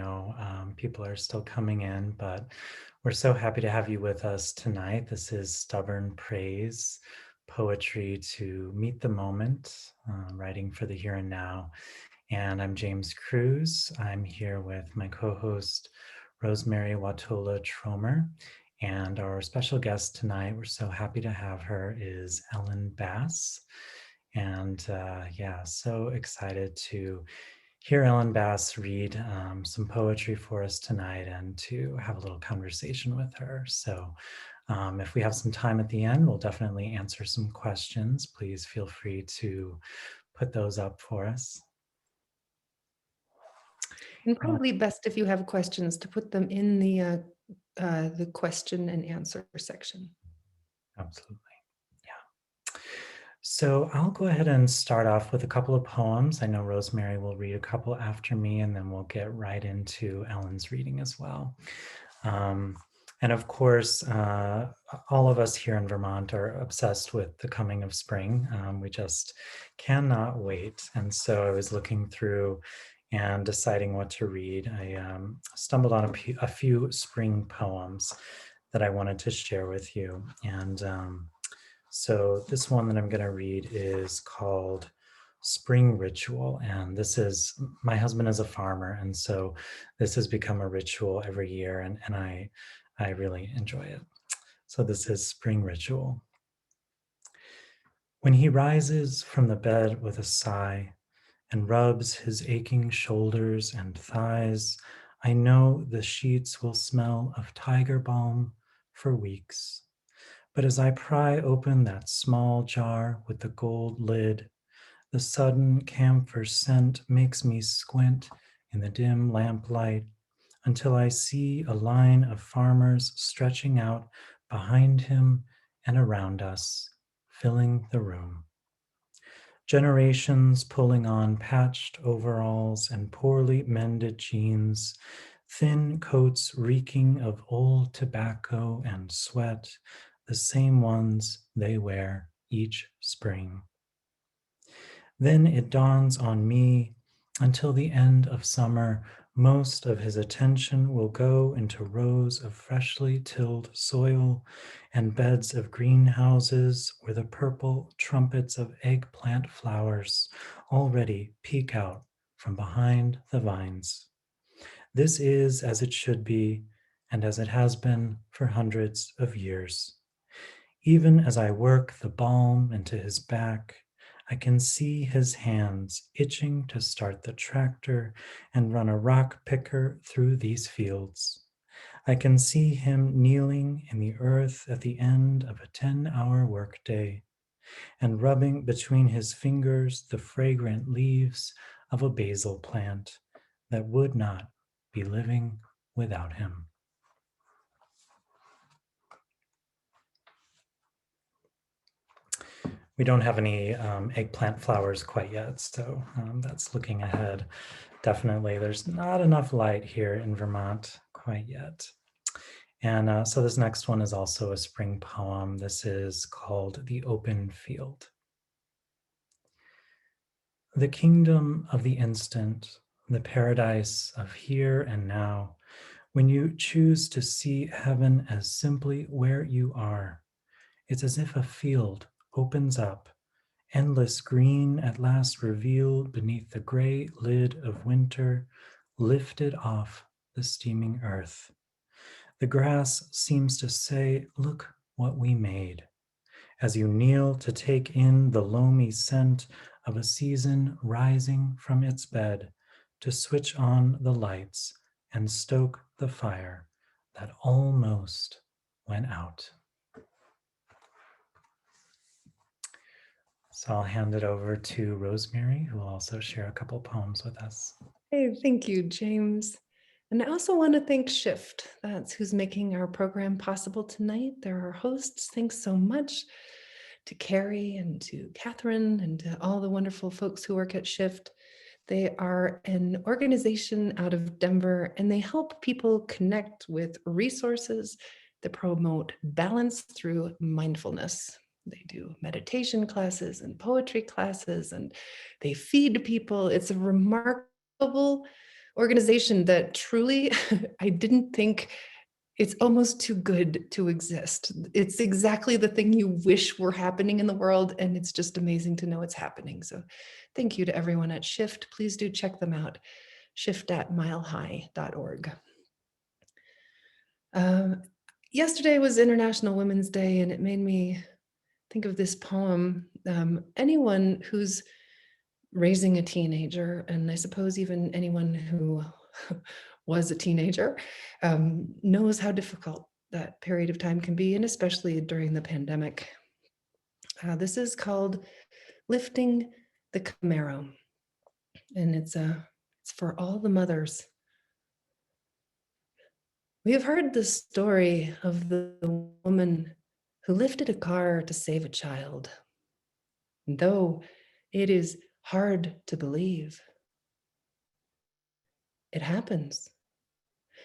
know people are still coming in, but we're so happy to have you with us tonight. This is Stubborn Praise, poetry to meet the moment, writing for the here and now. And I'm James Cruz. I'm here with my co-host, Rosemerry Wahtola Trommer. And our special guest tonight, we're so happy to have her, is Ellen Bass. And so excited to hear Ellen Bass read some poetry for us tonight and to have a little conversation with her. So if we have some time at the end, we'll definitely answer some questions. Please feel free to put those up for us. And probably best if you have questions to put them in the question and answer section. Absolutely. Yeah. So I'll go ahead and start off with a couple of poems. I know Rosemerry will read a couple after me, and then we'll get right into Ellen's reading as well. And of course, all of us here in Vermont are obsessed with the coming of spring. We just cannot wait. And so I was looking through and deciding what to read. I stumbled on a few spring poems that I wanted to share with you. And so this one that I'm going to read is called Spring Ritual. And this is, my husband is a farmer. And so this has become a ritual every year. And I really enjoy it. So this is Spring Ritual. When he rises from the bed with a sigh and rubs his aching shoulders and thighs, I know the sheets will smell of tiger balm for weeks. But as I pry open that small jar with the gold lid, the sudden camphor scent makes me squint in the dim lamplight until I see a line of farmers stretching out behind him and around us, filling the room. Generations pulling on patched overalls and poorly mended jeans, thin coats reeking of old tobacco and sweat, the same ones they wear each spring. Then it dawns on me, until the end of summer, most of his attention will go into rows of freshly tilled soil and beds of greenhouses where the purple trumpets of eggplant flowers already peek out from behind the vines. This is as it should be, and as it has been for hundreds of years. Even as I work the balm into his back, I can see his hands itching to start the tractor and run a rock picker through these fields. I can see him kneeling in the earth at the end of a 10-hour workday and rubbing between his fingers the fragrant leaves of a basil plant that would not be living without him. We don't have any eggplant flowers quite yet, so that's looking ahead. Definitely, there's not enough light here in Vermont quite yet. And so this next one is also a spring poem. This is called The Open Field. The kingdom of the instant, the paradise of here and now, when you choose to see heaven as simply where you are, it's as if a field opens up, endless green at last revealed beneath the gray lid of winter, lifted off the steaming earth. The grass seems to say, look what we made, as you kneel to take in the loamy scent of a season rising from its bed to switch on the lights and stoke the fire that almost went out. So I'll hand it over to Rosemerry, who will also share a couple poems with us. Hey, thank you, James. And I also want to thank Shift. That's who's making our program possible tonight. They're our hosts. Thanks so much to Carrie and to Catherine and to all the wonderful folks who work at Shift. They are an organization out of Denver, and they help people connect with resources that promote balance through mindfulness. They do meditation classes and poetry classes, and they feed people. It's a remarkable organization that truly I didn't think. It's almost too good to exist. It's exactly the thing you wish were happening in the world, and it's just amazing to know it's happening. So thank you to everyone at Shift. Please do check them out, shift@milehigh.org. Yesterday was International Women's Day, and it made me think of this poem. Anyone who's raising a teenager, and I suppose even anyone who was a teenager, knows how difficult that period of time can be, and especially during the pandemic. This is called Lifting the Camaro, and it's for all the mothers. We have heard the story of the woman who lifted a car to save a child. And though it is hard to believe, it happens.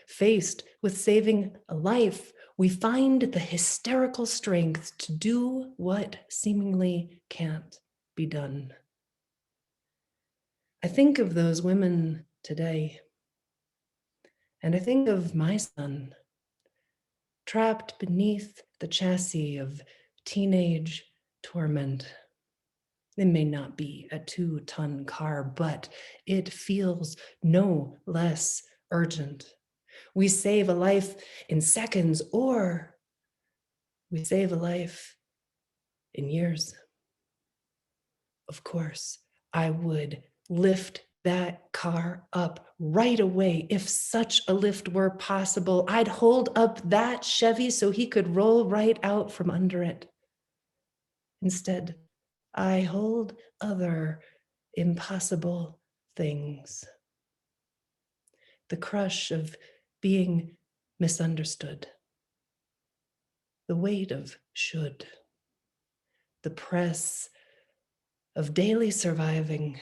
Faced with saving a life, we find the hysterical strength to do what seemingly can't be done. I think of those women today, and I think of my son, trapped beneath the chassis of teenage torment. It may not be a 2-ton car, but it feels no less urgent. We save a life in seconds, or we save a life in years. Of course, I would lift that car up right away. If such a lift were possible, I'd hold up that Chevy so he could roll right out from under it. Instead, I hold other impossible things. The crush of being misunderstood, the weight of should, the press of daily surviving.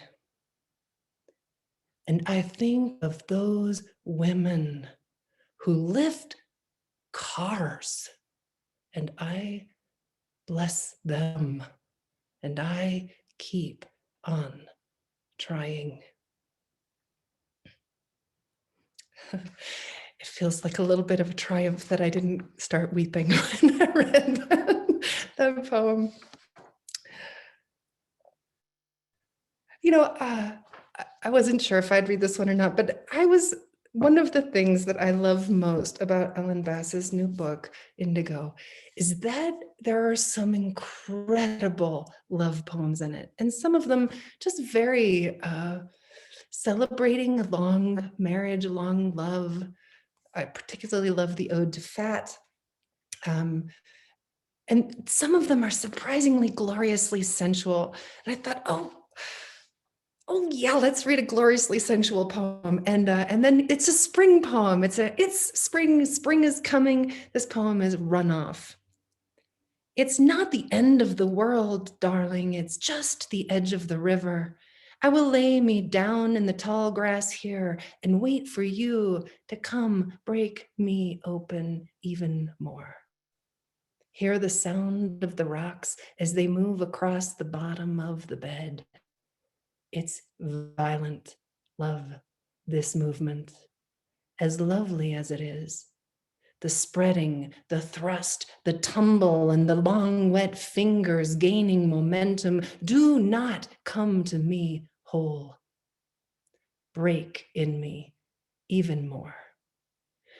And I think of those women who lift cars, and I bless them, and I keep on trying. It feels like a little bit of a triumph that I didn't start weeping when I read that poem. You know, I wasn't sure if I'd read this one or not, but one of the things that I love most about Ellen Bass's new book, Indigo, is that there are some incredible love poems in it. And some of them just very celebrating a long marriage, long love. I particularly love the Ode to Fat. And some of them are surprisingly gloriously sensual. And I thought, oh yeah, let's read a gloriously sensual poem. And then it's a spring poem. It's spring is coming. This poem is Runoff. It's not the end of the world, darling. It's just the edge of the river. I will lay me down in the tall grass here and wait for you to come break me open even more. Hear the sound of the rocks as they move across the bottom of the bed. It's violent love, this movement, as lovely as it is. The spreading, the thrust, the tumble, and the long wet fingers gaining momentum do not come to me whole. Break in me even more.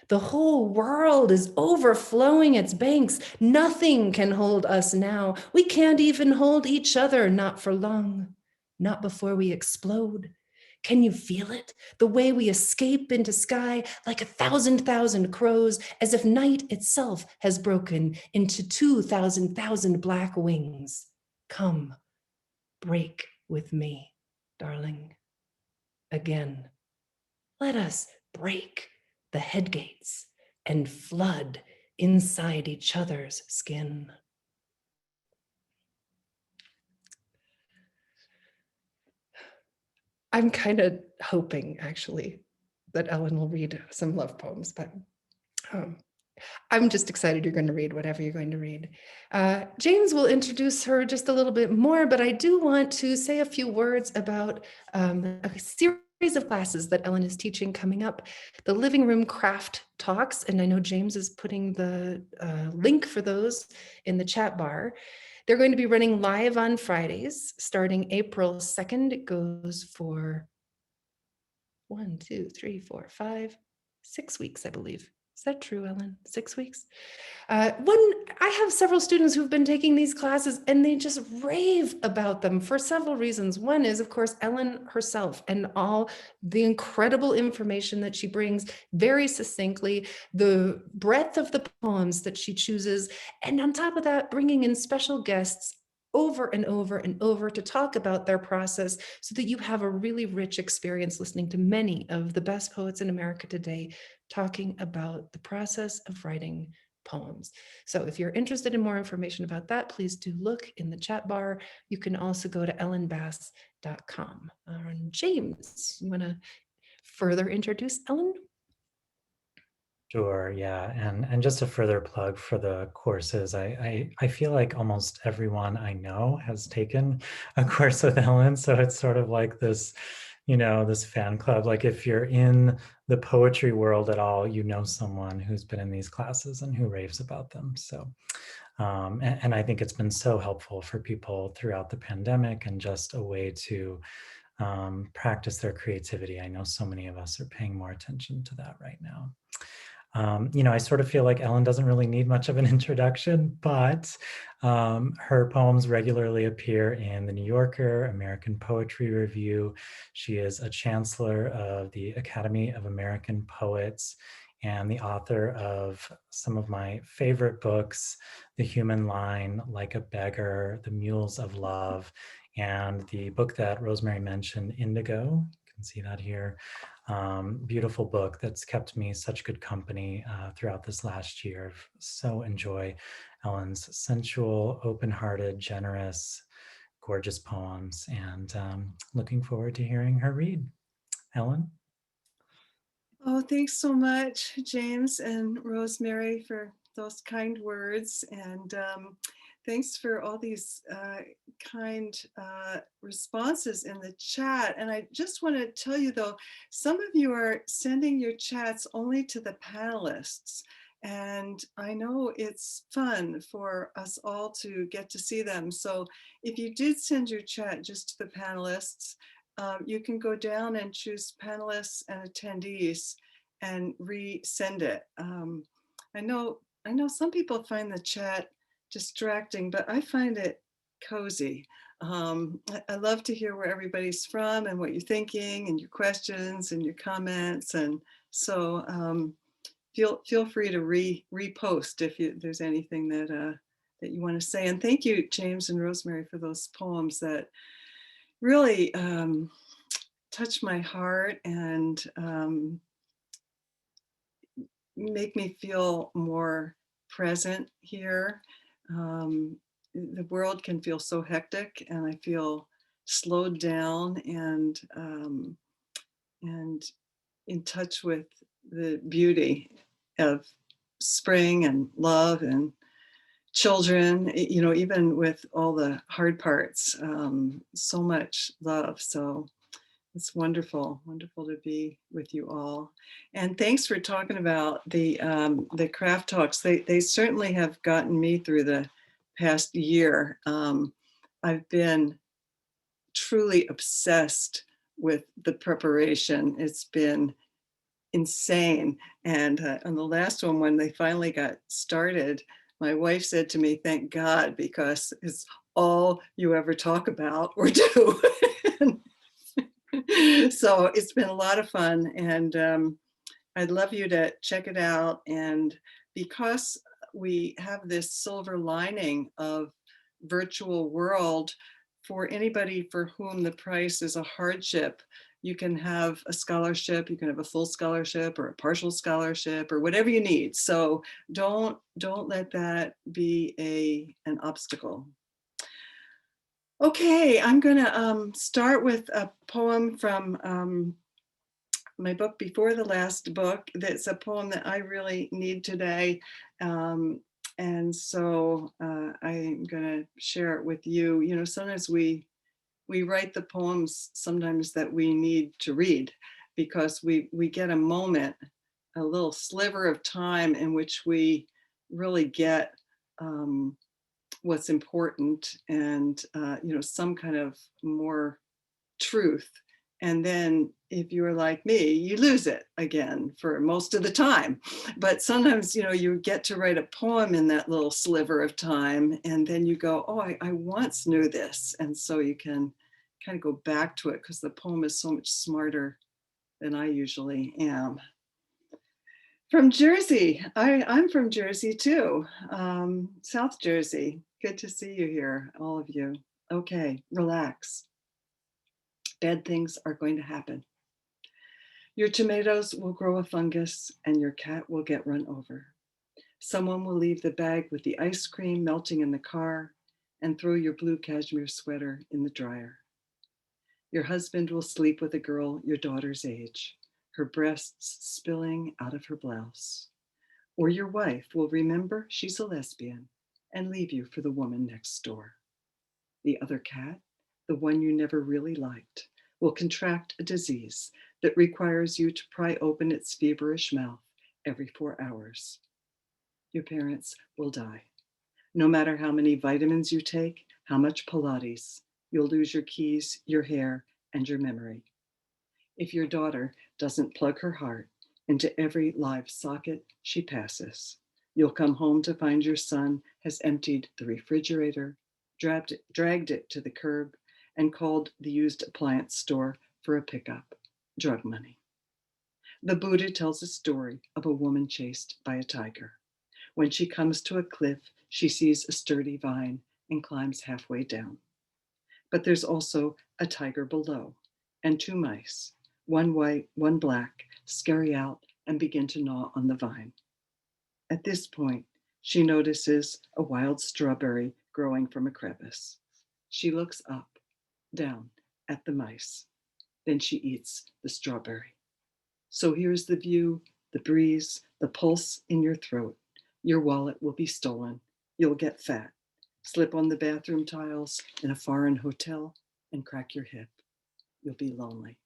The whole world is overflowing its banks. Nothing can hold us now. We can't even hold each other, not for long, not before we explode. Can you feel it? The way we escape into sky like 1,000,000 crows, as if night itself has broken into 2,000,000 black wings. Come, break with me, darling. Again, let us break the headgates and flood inside each other's skin. I'm kind of hoping, actually, that Ellen will read some love poems, but I'm just excited you're going to read whatever you're going to read. James will introduce her just a little bit more, but I do want to say a few words about a series of classes that Ellen is teaching coming up. The living room craft talks, and I know James is putting the link for those in the chat bar. They're going to be running live on Fridays starting April 2nd. It goes for 1, 2, 3, 4, 5, 6 weeks, I believe. Is that true, Ellen? 6 weeks? I have several students who've been taking these classes and they just rave about them for several reasons. One is, of course, Ellen herself and all the incredible information that she brings very succinctly, the breadth of the poems that she chooses, and on top of that, bringing in special guests over and over and over to talk about their process so that you have a really rich experience listening to many of the best poets in America today talking about the process of writing poems. So if you're interested in more information about that, please do look in the chat bar. You can also go to ellenbass.com. James, you want to further introduce Ellen? Sure, yeah. And just a further plug for the courses, I feel like almost everyone I know has taken a course with Ellen. So it's sort of like this, this fan club. Like if you're in the poetry world at all, you know someone who's been in these classes and who raves about them. So and I think it's been so helpful for people throughout the pandemic and just a way to practice their creativity. I know so many of us are paying more attention to that right now. I sort of feel like Ellen doesn't really need much of an introduction, but her poems regularly appear in the New Yorker, American Poetry Review. She is a chancellor of the Academy of American Poets and the author of some of my favorite books, The Human Line, Like a Beggar, The Mules of Love, and the book that Rosemary mentioned, Indigo. You can see that here. Beautiful book that's kept me such good company throughout this last year. So enjoy Ellen's sensual, open-hearted, generous, gorgeous poems, and looking forward to hearing her read. Ellen? Oh, thanks so much, James and Rosemary, for those kind words. And thanks for all these kind responses in the chat. And I just want to tell you, though, some of you are sending your chats only to the panelists. And I know it's fun for us all to get to see them. So if you did send your chat just to the panelists, you can go down and choose panelists and attendees and resend it. I know some people find the chat distracting, but I find it cozy. I love to hear where everybody's from and what you're thinking and your questions and your comments. And so feel free to repost if there's anything that you want to say. And thank you, James and Rosemary, for those poems that really touch my heart and make me feel more present here. The world can feel so hectic, and I feel slowed down and in touch with the beauty of spring and love and children, even with all the hard parts, so much love. So it's wonderful to be with you all. And thanks for talking about the craft talks. They certainly have gotten me through the past year. I've been truly obsessed with the preparation. It's been insane. And on the last one, when they finally got started, my wife said to me, "Thank God, because it's all you ever talk about or do." So it's been a lot of fun, and I'd love you to check it out. And because we have this silver lining of virtual world, for anybody for whom the price is a hardship, you can have a scholarship, you can have a full scholarship or a partial scholarship or whatever you need. So don't let that be an obstacle. Okay, I'm gonna start with a poem from my book Before the Last Book. That's a poem that I really need today. And so I'm gonna share it with you. Sometimes we we write the poems sometimes that we need to read, because we get a moment, a little sliver of time in which we really get what's important, and some kind of more truth. And then if you're like me, you lose it again for most of the time. But sometimes, you get to write a poem in that little sliver of time, and then you go, oh, I once knew this. And so you can kind of go back to it, because the poem is so much smarter than I usually am. From Jersey. I'm from Jersey too, South Jersey. Good to see you here, all of you. Okay, relax. Bad things are going to happen. Your tomatoes will grow a fungus and your cat will get run over. Someone will leave the bag with the ice cream melting in the car and throw your blue cashmere sweater in the dryer. Your husband will sleep with a girl your daughter's age, her breasts spilling out of her blouse. Or your wife will remember she's a lesbian and leave you for the woman next door. The other cat, the one you never really liked, will contract a disease that requires you to pry open its feverish mouth every 4 hours. Your parents will die. No matter how many vitamins you take, how much Pilates, you'll lose your keys, your hair, and your memory. If your daughter doesn't plug her heart into every live socket she passes, you'll come home to find your son has emptied the refrigerator, dragged it to the curb, and called the used appliance store for a pickup. Drug money. The Buddha tells a story of a woman chased by a tiger. When she comes to a cliff, she sees a sturdy vine and climbs halfway down. But there's also a tiger below, and 2 mice, one white, one black, scurry out and begin to gnaw on the vine. At this point, she notices a wild strawberry growing from a crevice. She looks up, down at the mice. Then she eats the strawberry. So here's the view, the breeze, the pulse in your throat. Your wallet will be stolen. You'll get fat. Slip on the bathroom tiles in a foreign hotel and crack your hip. You'll be lonely.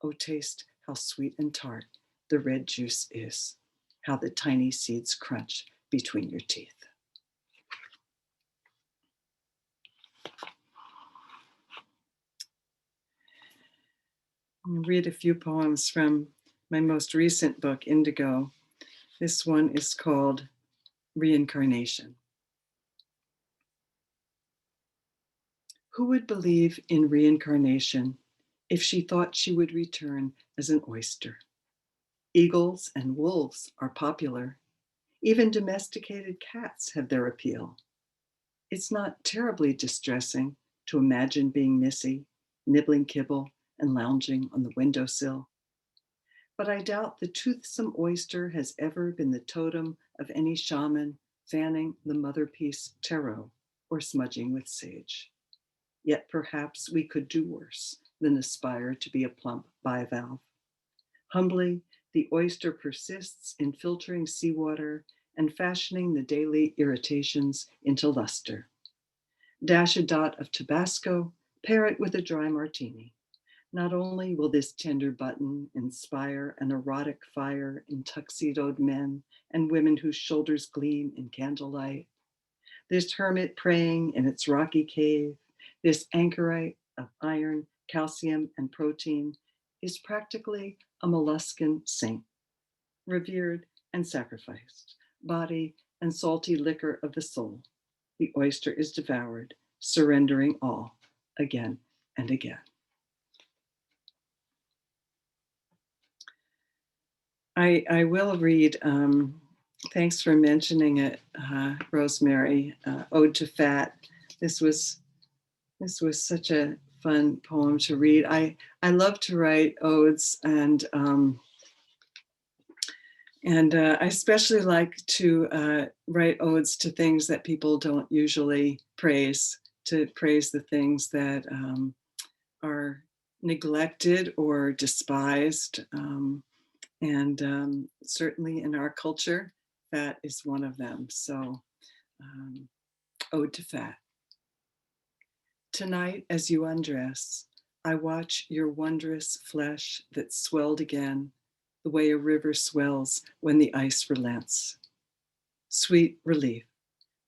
Oh, taste how sweet and tart the red juice is, how the tiny seeds crunch between your teeth. I'm going to read a few poems from my most recent book, Indigo. This one is called Reincarnation. Who would believe in reincarnation if she thought she would return as an oyster? Eagles and wolves are popular. Even domesticated cats have their appeal. It's not terribly distressing to imagine being Missy, nibbling kibble and lounging on the windowsill. But I doubt the toothsome oyster has ever been the totem of any shaman fanning the motherpiece tarot or smudging with sage. Yet perhaps we could do worse than aspire to be a plump bivalve. Humbly, the oyster persists in filtering seawater and fashioning the daily irritations into luster. Dash a dot of Tabasco, pair it with a dry martini. Not only will this tender button inspire an erotic fire in tuxedoed men and women whose shoulders gleam in candlelight, this hermit praying in its rocky cave, this anchorite of iron, calcium, and protein, is practically a molluscan saint, revered and sacrificed, body and salty liquor of the soul. The oyster is devoured, surrendering all again and again. I will read, thanks for mentioning it, Rosemerry, Ode to Fat. This was such a fun poem to read. I love to write odes, and I especially like to write odes to things that people don't usually praise, to praise the things that are neglected or despised. And certainly in our culture, fat is one of them. So, Ode to Fat. Tonight, as you undress, I watch your wondrous flesh that swelled again, the way a river swells when the ice relents. Sweet relief,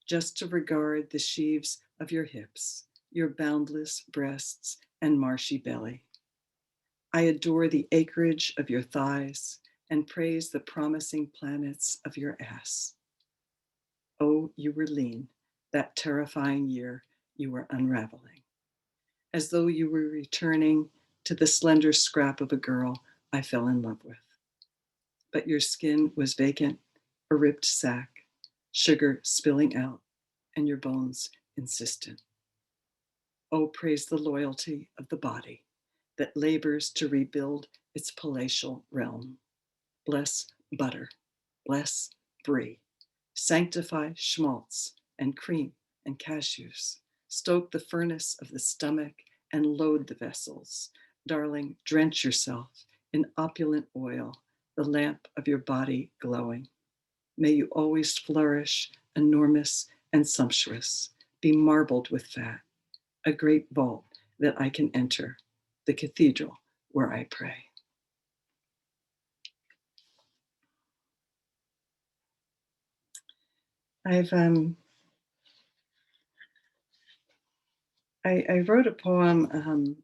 just to regard the sheaves of your hips, your boundless breasts and marshy belly. I adore the acreage of your thighs and praise the promising planets of your ass. Oh, you were lean, that terrifying year you were unraveling, as though you were returning to the slender scrap of a girl I fell in love with. But your skin was vacant, a ripped sack, sugar spilling out, and your bones insistent. Oh, praise the loyalty of the body that labors to rebuild its palatial realm. Bless butter, bless brie, sanctify schmaltz and cream and cashews. Stoke the furnace of the stomach and load the vessels. Darling, drench yourself in opulent oil, the lamp of your body glowing. May you always flourish, enormous and sumptuous, be marbled with fat, a great vault that I can enter, the cathedral where I pray. I've I wrote a poem.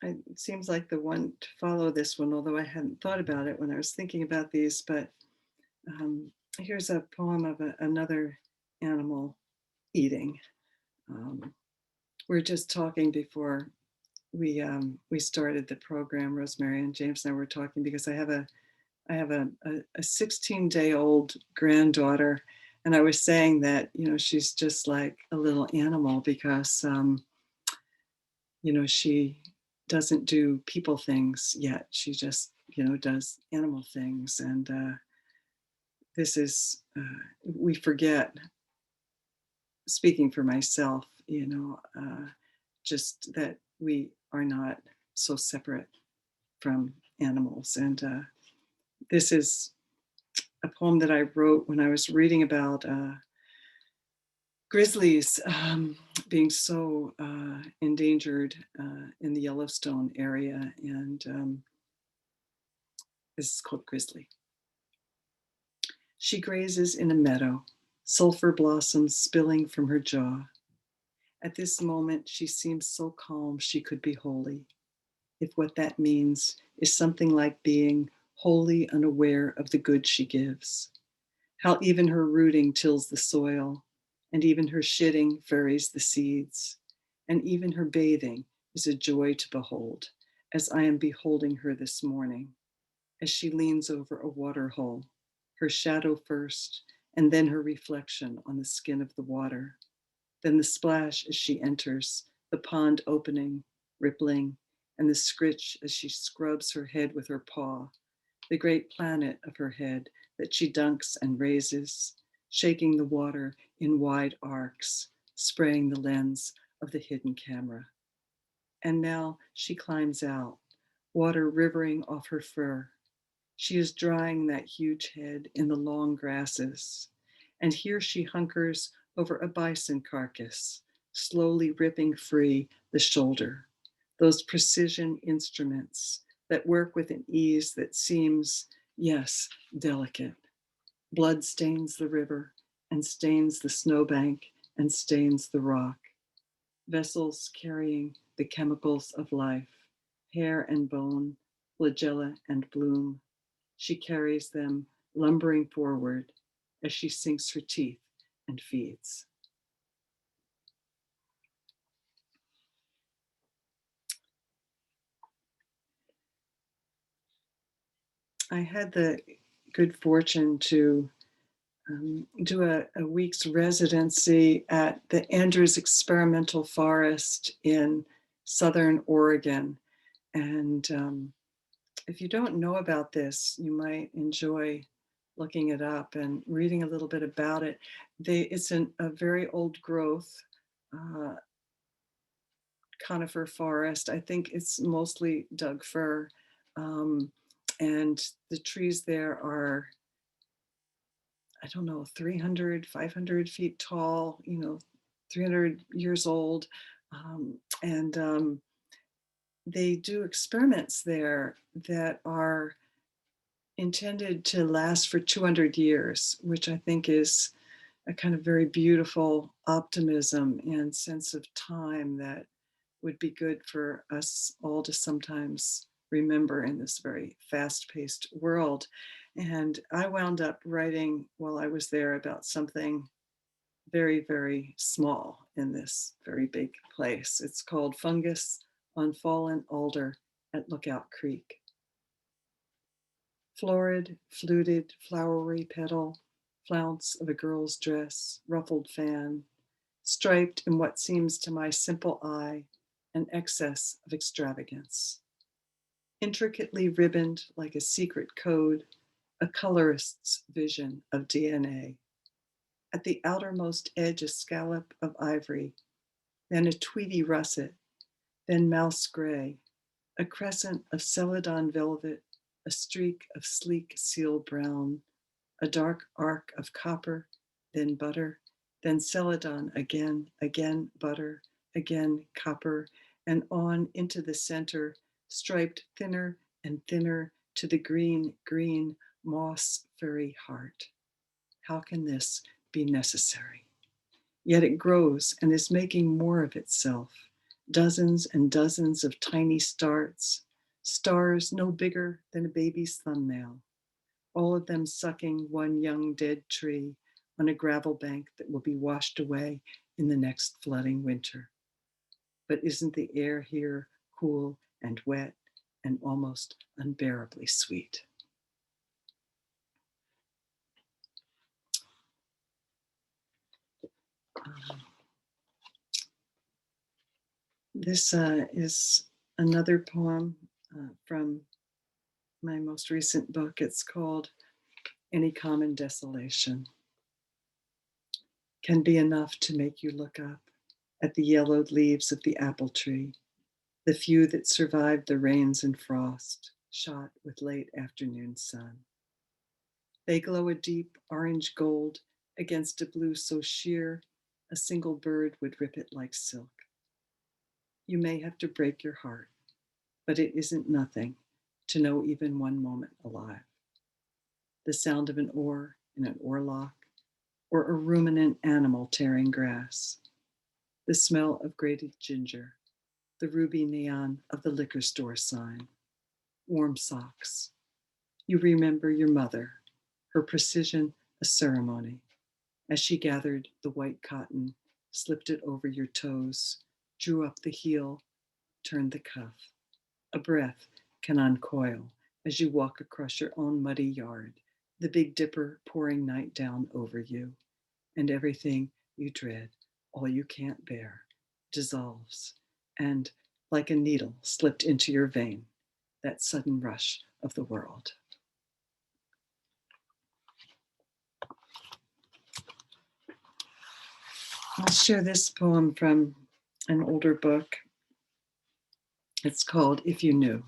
It seems like the one to follow this one, although I hadn't thought about it when I was thinking about these. But here's a poem of another animal eating. We are just talking before we started the program. Rosemary and James and I were talking because I have a 16-day-old granddaughter, and I was saying that she's just like a little animal because she doesn't do people things yet. She just does animal things, and this is we forget. Speaking for myself, just that we are not so separate from animals. And this is a poem that I wrote when I was reading about grizzlies being so endangered in the Yellowstone area. And this is called Grizzly. She grazes in a meadow, sulfur blossoms spilling from her jaw. At this moment, she seems so calm she could be holy, if what that means is something like being wholly unaware of the good she gives. How even her rooting tills the soil, and even her shitting furries the seeds, and even her bathing is a joy to behold, as I am beholding her this morning, as she leans over a water hole, her shadow first, and then her reflection on the skin of the water. Then the splash as she enters, the pond opening, rippling, and the scritch as she scrubs her head with her paw, the great planet of her head that she dunks and raises, shaking the water in wide arcs, spraying the lens of the hidden camera. And now she climbs out, water rivering off her fur. She is drying that huge head in the long grasses. And here she hunkers over a bison carcass, slowly ripping free the shoulder. Those precision instruments that work with an ease that seems, yes, delicate. Blood stains the river and stains the snowbank and stains the rock. Vessels carrying the chemicals of life, hair and bone, flagella and bloom. She carries them lumbering forward as she sinks her teeth and feeds. I had the good fortune to do a week's residency at the Andrews Experimental Forest in Southern Oregon. And if you don't know about this, you might enjoy looking it up and reading a little bit about it. It's a very old growth uh, conifer forest. I think it's mostly Doug fir. Um, and the trees there are, I don't know, 300, 500 feet tall, 300 years old. And they do experiments there that are intended to last for 200 years, which I think is a kind of very beautiful optimism and sense of time that would be good for us all to sometimes remember in this very fast-paced world. And I wound up writing while I was there about something very, very small in this very big place. It's called Fungus on Fallen Alder at Lookout Creek. Florid, fluted, flowery petal, flounce of a girl's dress, ruffled fan, striped in what seems to my simple eye an excess of extravagance. Intricately ribboned like a secret code, a colorist's vision of DNA. At the outermost edge, a scallop of ivory, then a tweedy russet, then mouse gray, a crescent of celadon velvet, a streak of sleek seal brown, a dark arc of copper, then butter, then celadon again, again butter, again copper, and on into the center, striped thinner and thinner to the green, green moss furry heart. How can this be necessary? Yet it grows and is making more of itself. Dozens and dozens of tiny starts, stars no bigger than a baby's thumbnail, all of them sucking one young dead tree on a gravel bank that will be washed away in the next flooding winter. But isn't the air here cool and wet and almost unbearably sweet? Um, this is another poem from my most recent book. It's called Any Common Desolation. Can be enough to make you look up at the yellowed leaves of the apple tree, the few that survived the rains and frost, shot with late afternoon sun. They glow a deep orange gold against a blue so sheer a single bird would rip it like silk. You may have to break your heart, but it isn't nothing to know even one moment alive. The sound of an oar in an oarlock, or a ruminant animal tearing grass, the smell of grated ginger, the ruby neon of the liquor store sign, warm socks. You remember your mother, her precision a ceremony, as she gathered the white cotton, slipped it over your toes, drew up the heel, turned the cuff. A breath can uncoil as you walk across your own muddy yard, the Big Dipper pouring night down over you, and everything you dread, all you can't bear, dissolves, and like a needle slipped into your vein, that sudden rush of the world. I'll share this poem from an older book. It's called If You Knew.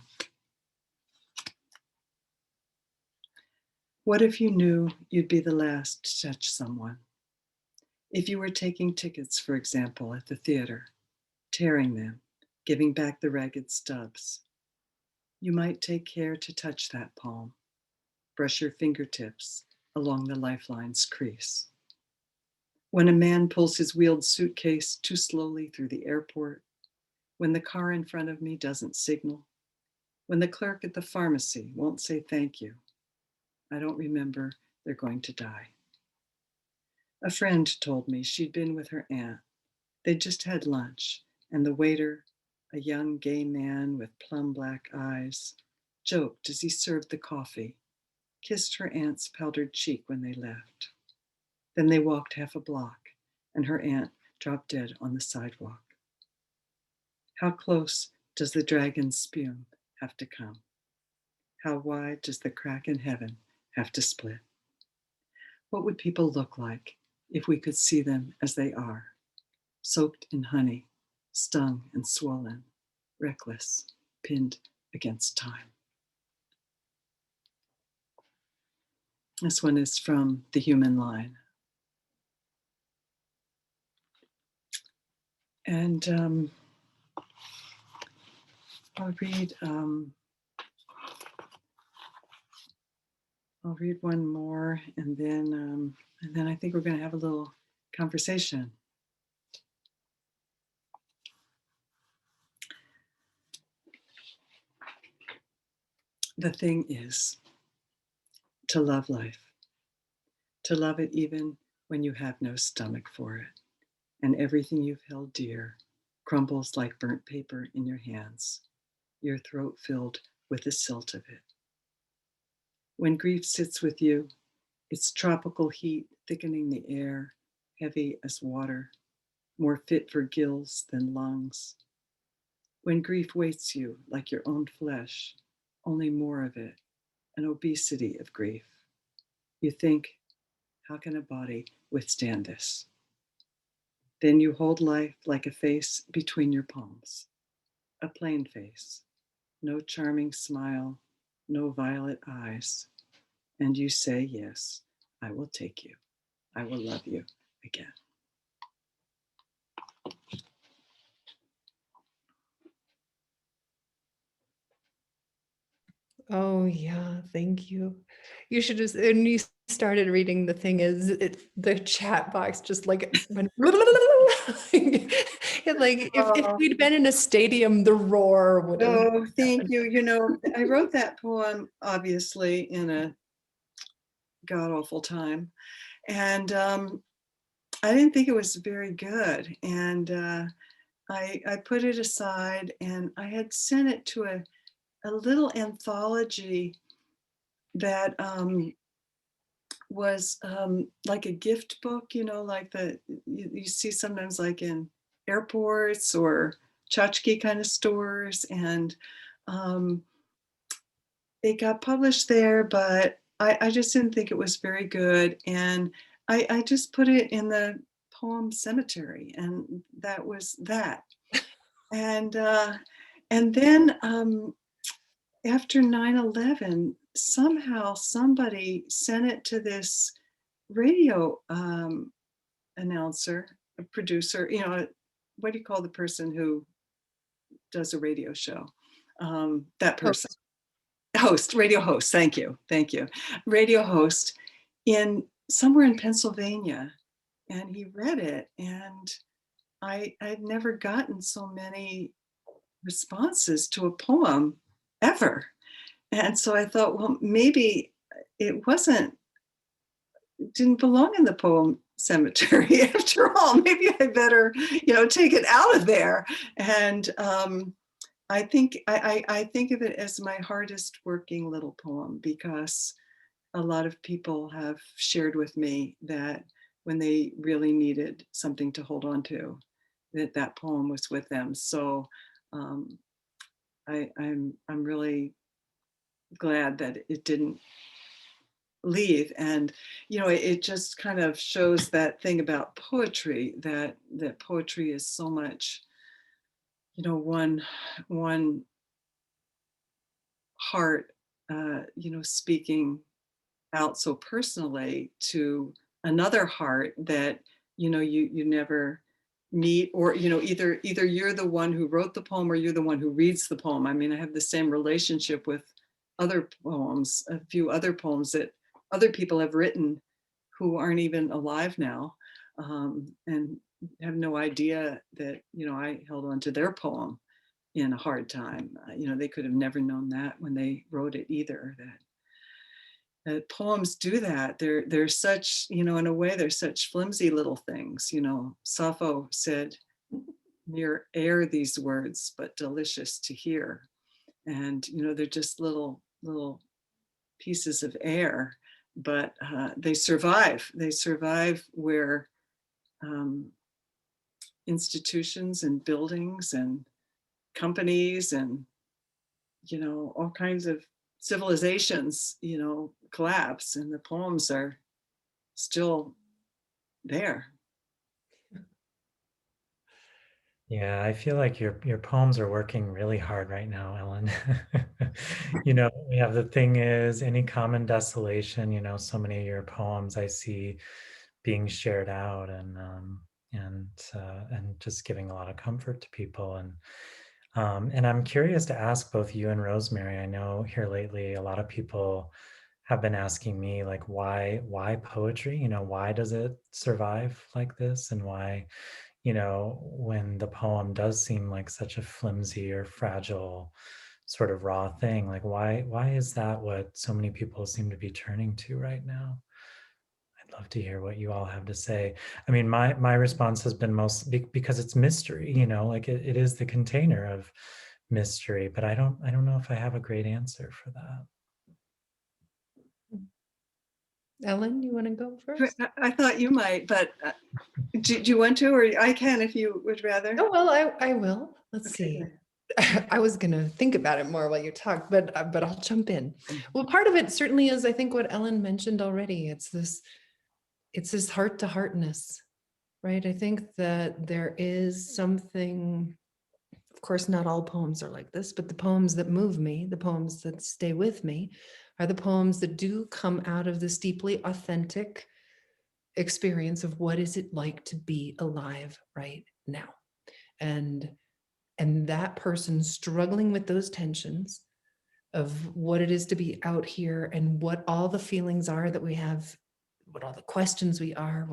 What if you knew you'd be the last to touch someone? If you were taking tickets, for example, at the theater, tearing them, giving back the ragged stubs, you might take care to touch that palm, brush your fingertips along the lifeline's crease. When a man pulls his wheeled suitcase too slowly through the airport, when the car in front of me doesn't signal, when the clerk at the pharmacy won't say thank you, I don't remember they're going to die. A friend told me she'd been with her aunt. They'd just had lunch, and the waiter, a young gay man with plum black eyes, joked as he served the coffee, kissed her aunt's powdered cheek when they left. Then they walked half a block, and her aunt dropped dead on the sidewalk. How close does the dragon's spume have to come? How wide does the crack in heaven have to split? What would people look like if we could see them as they are, soaked in honey, stung and swollen, reckless, pinned against time? This one is from The Human Line. And I'll read one more, and then I think we're going to have a little conversation. The thing is to love life, to love it even when you have no stomach for it, and everything you've held dear crumbles like burnt paper in your hands, your throat filled with the silt of it. When grief sits with you, its tropical heat thickening the air, heavy as water, more fit for gills than lungs. When grief waits you like your own flesh, only more of it, an obesity of grief. You think, how can a body withstand this? Then you hold life like a face between your palms, a plain face, no charming smile, no violet eyes, and you say, yes, I will take you. I will love you again. Oh yeah, thank you. You should just, when you started reading, the thing is, the chat box just like went like if we'd been in a stadium, the roar would have. Oh, thank you. You know, I wrote that poem obviously in a god awful time, and I didn't think it was very good, and I put it aside, and I had sent it to a little anthology that was like a gift book, you know, like you see sometimes like in airports or tchotchke kind of stores, and um, it got published there, but I just didn't think it was very good, and I just put it in the poem cemetery, and that was that. And then after 9/11, somehow somebody sent it to this radio announcer, a producer, you know, what do you call the person who does a radio show? That person. Host, radio host, thank you, radio host in somewhere in Pennsylvania, and he read it, and I'd never gotten so many responses to a poem ever, and so I thought, well, maybe it didn't belong in the poem cemetery after all. Maybe I better, you know, take it out of there. And I think I think of it as my hardest working little poem, because a lot of people have shared with me that when they really needed something to hold on to, that poem was with them. So um, I'm really glad that it didn't leave. And you know, it just kind of shows that thing about poetry, that poetry is so much, you know, one heart, you know, speaking out so personally to another heart that, you know, you never meet, or you know, either you're the one who wrote the poem or you're the one who reads the poem. I mean, I have the same relationship with other poems, a few other poems that other people have written who aren't even alive now, and have no idea that, you know, I held on to their poem in a hard time. You know, they could have never known that when they wrote it either, that poems do that. They're such, you know, in a way, they're such flimsy little things. You know, Sappho said, mere air these words, but delicious to hear. And, you know, they're just little pieces of air, but they survive. They survive where institutions and buildings and companies and, you know, all kinds of civilizations, you know, collapse, and the poems are still there. Yeah, I feel like your poems are working really hard right now, Ellen. You know, we have the thing is, any common desolation, you know, so many of your poems I see being shared out, and and just giving a lot of comfort to people. And I'm curious to ask both you and Rosemary. I know here lately a lot of people have been asking me, like, why poetry? Why does it survive like this? And why, when the poem does seem like such a flimsy or fragile sort of raw thing, like why is that what so many people seem to be turning to right now? I'd love to hear what you all have to say. I mean, my response has been because it's mystery, like it is the container of mystery, but I don't know if I have a great answer for that. Ellen, you want to go first? I thought you might, but do you want to, or I can if you would rather? Oh, well, I will. Let's Okay, see. good. I was going to think about it more while you talk, but I'll jump in. Well, part of it certainly is, I think, what Ellen mentioned already. It's this heart to heartness, right? I think that there is something, of course, not all poems are like this, but the poems that move me, the poems that stay with me, are the poems that do come out of this deeply authentic experience of what is it like to be alive right now. And that person struggling with those tensions of what it is to be out here and what all the feelings are that we have, what all the questions we are,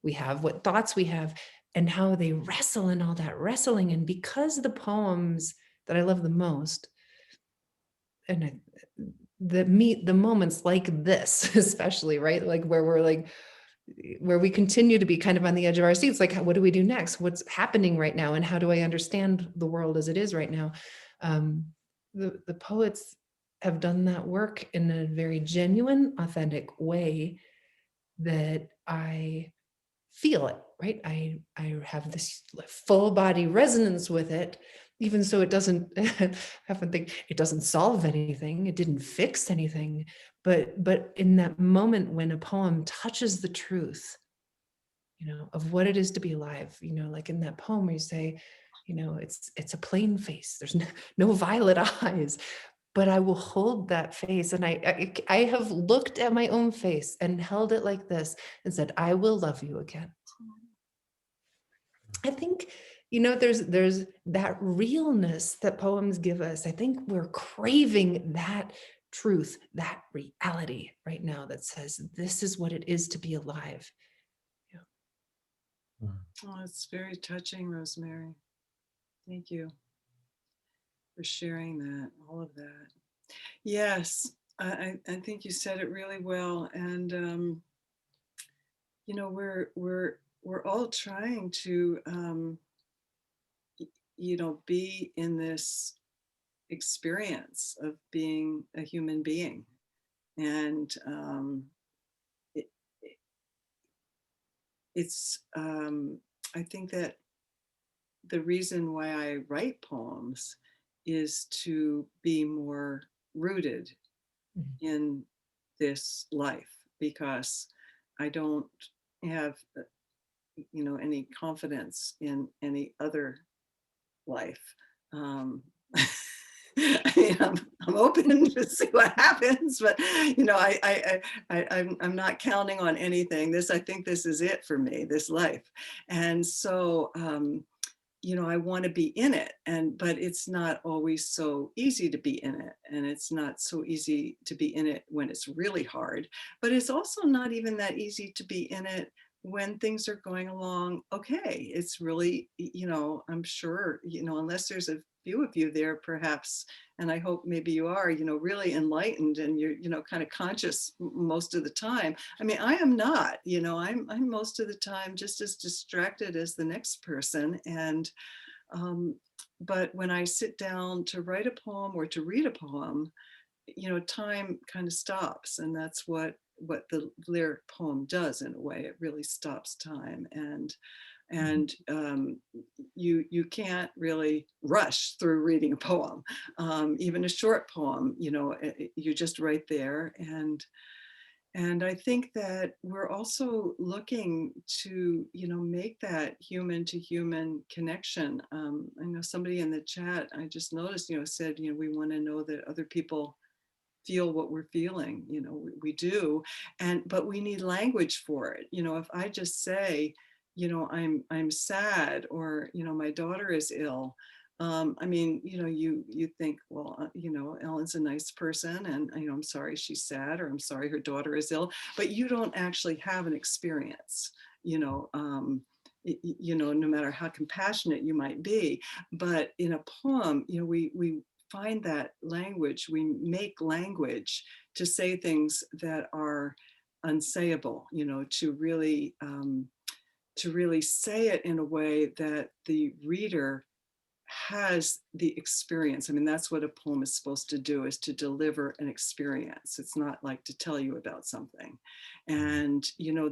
we have, what thoughts we have, and how they wrestle in all that wrestling. And because the poems that I love the most, and that meet the moments like this, especially, right? Like where we continue to be kind of on the edge of our seats, like, what do we do next? What's happening right now? And how do I understand the world as it is right now? The poets have done that work in a very genuine, authentic way that I feel it, right? I have this full body resonance with it, even so it doesn't I often think it doesn't solve anything, it didn't fix anything, but in that moment when a poem touches the truth, of what it is to be alive, like in that poem where you say, it's a plain face, there's no violet eyes, but I will hold that face. And I have looked at my own face and held it like this and said, I will love you again. I think, there's that realness that poems give us. I think we're craving that truth, that reality right now that says, this is what it is to be alive. Oh, it's very touching, Rosemary. Thank you for sharing that, all of that. Yes, I think you said it really well. And we're all trying to be in this experience of being a human being. And it, it's I think that the reason why I write poems is to be more rooted in this life, because I don't have any confidence in any other life. I mean, I'm open to see what happens, but I'm not counting on anything. I think this is it for me, this life. And so I want to be in it, but it's not always so easy to be in it, and it's not so easy to be in it when it's really hard, but it's also not even that easy to be in it when things are going along okay. It's really, I'm sure, unless there's a few of you there perhaps, and I hope maybe you are, really enlightened, and you're, kind of conscious most of the time. I mean, I am not, I'm most of the time just as distracted as the next person. And but when I sit down to write a poem or to read a poem, time kind of stops, and that's what the lyric poem does. In a way, it really stops time. And you can't really rush through reading a poem, even a short poem. You're just right there. And I think that we're also looking to, make that human to human connection. I know somebody in the chat, I just noticed, said, we want to know that other people feel what we're feeling. We do. But we need language for it. If I just say, I'm sad, or, my daughter is ill. I mean, you think, well, Ellen's a nice person, and, I'm sorry she's sad, or I'm sorry her daughter is ill, but you don't actually have an experience, you know, no matter how compassionate you might be. But in a poem, we find that language, we make language to say things that are unsayable, to really say it in a way that the reader has the experience. I mean, that's what a poem is supposed to do, is to deliver an experience. It's not like to tell you about something. And,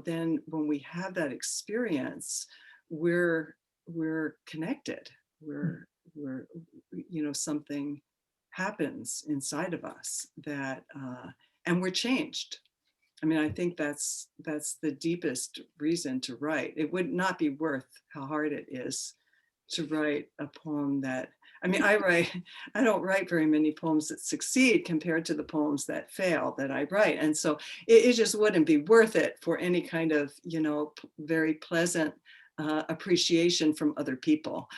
then when we have that experience, we're connected. We're something happens inside of us that, and we're changed. I mean, I think that's the deepest reason to write. It would not be worth how hard it is to write a poem that, I mean, I don't write very many poems that succeed compared to the poems that fail that I write. And so it just wouldn't be worth it for any kind of, very pleasant appreciation from other people,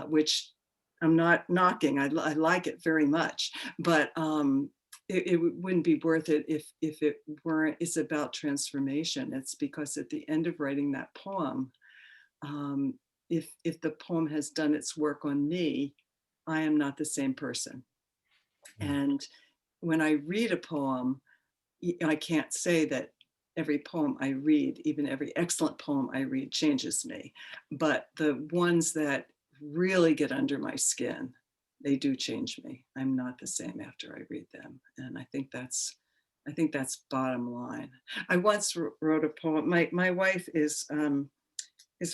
which I'm not knocking. I like it very much, but it wouldn't be worth it if it weren't. It's about transformation. It's because at the end of writing that poem, um, if the poem has done its work on me, I am not the same person. And when I read a poem, I can't say that every poem I read, even every excellent poem I read, changes me. But the ones that really get under my skin, they do change me. I'm not the same after I read them. And I think that's bottom line. I once wrote a poem. My wife is a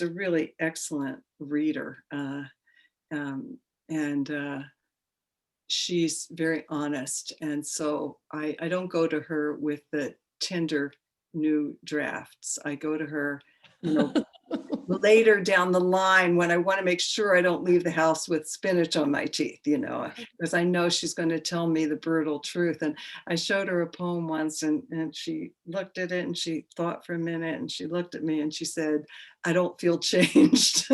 really excellent reader, and she's very honest. And so I don't go to her with the tender new drafts. I go to her, later down the line, when I want to make sure I don't leave the house with spinach on my teeth, because I know she's going to tell me the brutal truth. And I showed her a poem once, and she looked at it, and she thought for a minute, and she looked at me, and she said, "I don't feel changed."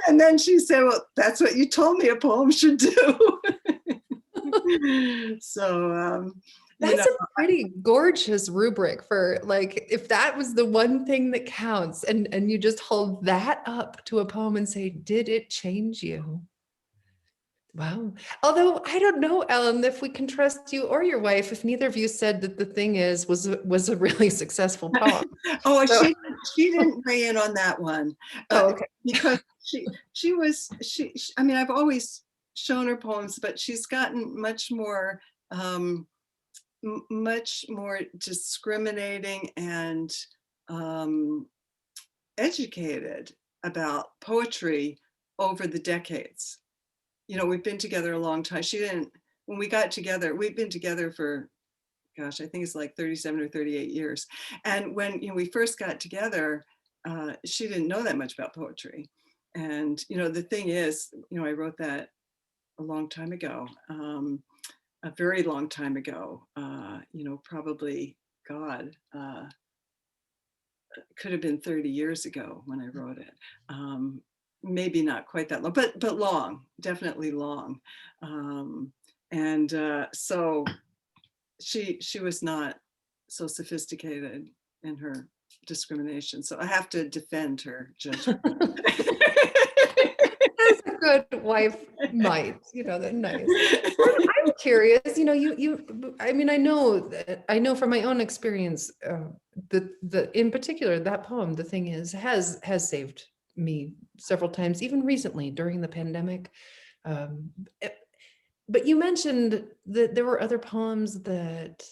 And then she said, "Well, that's what you told me a poem should do." So, That's a pretty gorgeous rubric for, like, if that was the one thing that counts, and you just hold that up to a poem and say, did it change you? Wow. Although I don't know, Ellen, if we can trust you or your wife, if neither of you said that The Thing Is was a really successful poem. oh, So, she didn't weigh in on that one, oh, okay. because I mean, I've always shown her poems, but she's gotten much more, much more discriminating and educated about poetry over the decades. We've been together a long time. She didn't, when we got together, we've been together for, gosh, I think it's like 37 or 38 years. And when we first got together, she didn't know that much about poetry. And the thing is, I wrote that a long time ago, a very long time ago. Probably, God, could have been 30 years ago when I wrote it. Maybe not quite that long, but long, definitely long. And so she was not so sophisticated in her discrimination. So I have to defend her judgment. As a good wife might, that nice. I'm curious, I mean, I know from my own experience, the in particular, that poem, The Thing Is, has saved me several times, even recently during the pandemic. Um, eh, but you mentioned that there were other poems that